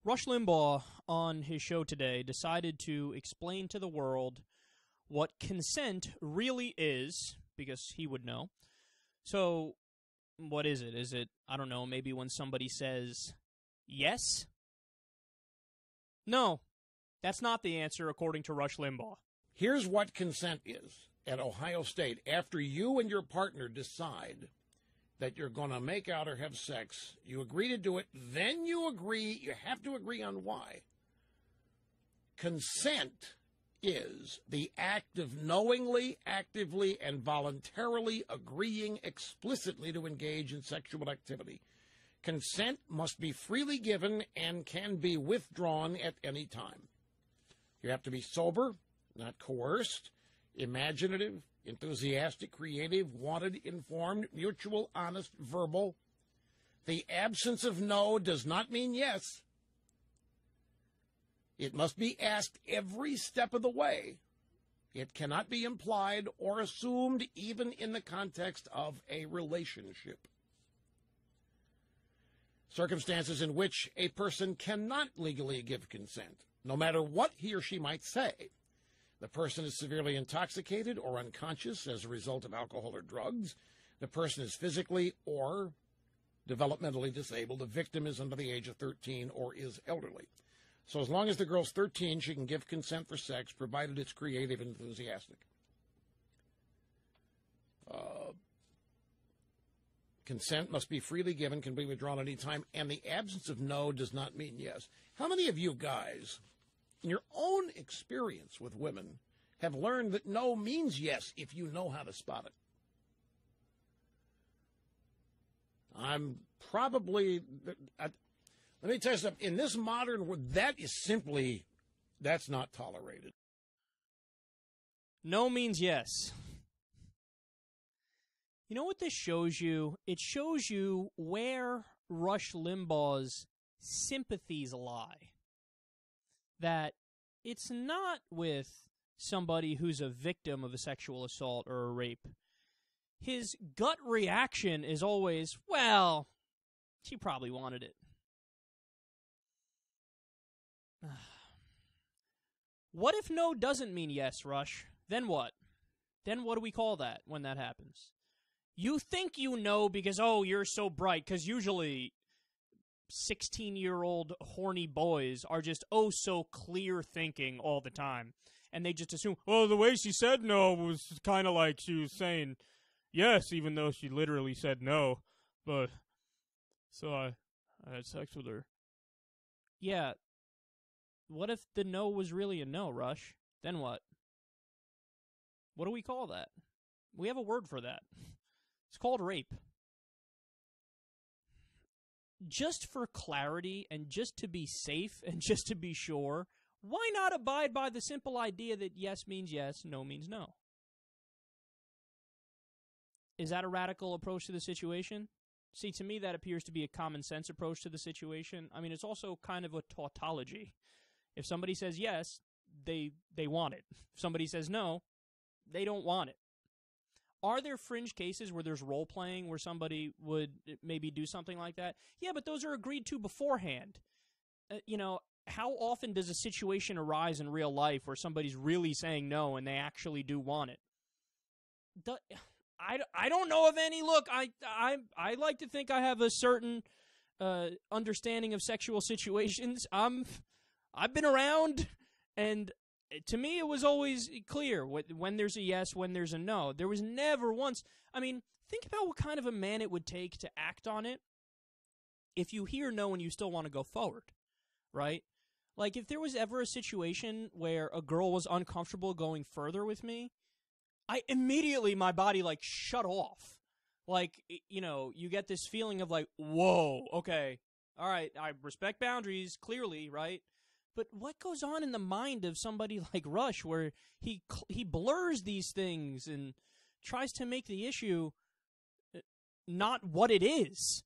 Rush Limbaugh, on his show today, decided to explain to the world what consent really is, because he would know. So, what is it? Is it, I don't know, maybe when somebody says yes? No, that's not the answer according to Rush Limbaugh. Here's what consent is at Ohio State. After you and your partner decide that you're going to make out or have sex, you agree to do it, then you have to agree on why. Consent is the act of knowingly, actively, and voluntarily agreeing explicitly to engage in sexual activity. Consent must be freely given and can be withdrawn at any time. You have to be sober, not coerced, imaginative, enthusiastic, creative, wanted, informed, mutual, honest, verbal. The absence of no does not mean yes. It must be asked every step of the way. It cannot be implied or assumed even in the context of a relationship. Circumstances in which a person cannot legally give consent, no matter what he or she might say. The person is severely intoxicated or unconscious as a result of alcohol or drugs. The person is physically or developmentally disabled. The victim is under the age of 13 or is elderly. So as long as the girl's 13, she can give consent for sex, provided it's creative and enthusiastic. Consent must be freely given, can be withdrawn at any time, and the absence of no does not mean yes. How many of you guys, in your own experience with women, have learned that no means yes if you know how to spot it? I'm probably... Let me tell you something. In this modern world, that's not tolerated. No means yes. You know what this shows you? It shows you where Rush Limbaugh's sympathies lie. That it's not with somebody who's a victim of a sexual assault or a rape. His gut reaction is always, well, she probably wanted it. What if no doesn't mean yes, Rush? Then what? Then what do we call that when that happens? You think you know because, oh, you're so bright, because usually 16-year-old horny boys are just so clear thinking all the time. And they just assume, oh, the way she said no was kind of like she was saying yes, even though she literally said no. But, so I had sex with her. Yeah. What if the no was really a no, Rush? Then what? What do we call that? We have a word for that. It's called rape. Just for clarity and just to be safe and just to be sure, why not abide by the simple idea that yes means yes, no means no? Is that a radical approach to the situation? See, to me, that appears to be a common sense approach to the situation. I mean, it's also kind of a tautology. If somebody says yes, they want it. If somebody says no, they don't want it. Are there fringe cases where there's role-playing where somebody would maybe do something like that? Yeah, but those are agreed to beforehand. How often does a situation arise in real life where somebody's really saying no and they actually do want it? I don't know of any. Look, I like to think I have a certain understanding of sexual situations. I've been around, and to me it was always clear when there's a yes, when there's a no. There was never once... I mean, think about what kind of a man it would take to act on it if you hear no and you still want to go forward, right? Like, if there was ever a situation where a girl was uncomfortable going further with me, my body, shut off. You get this feeling of whoa, okay, all right, I respect boundaries, clearly, right? But what goes on in the mind of somebody like Rush where he blurs these things and tries to make the issue not what it is?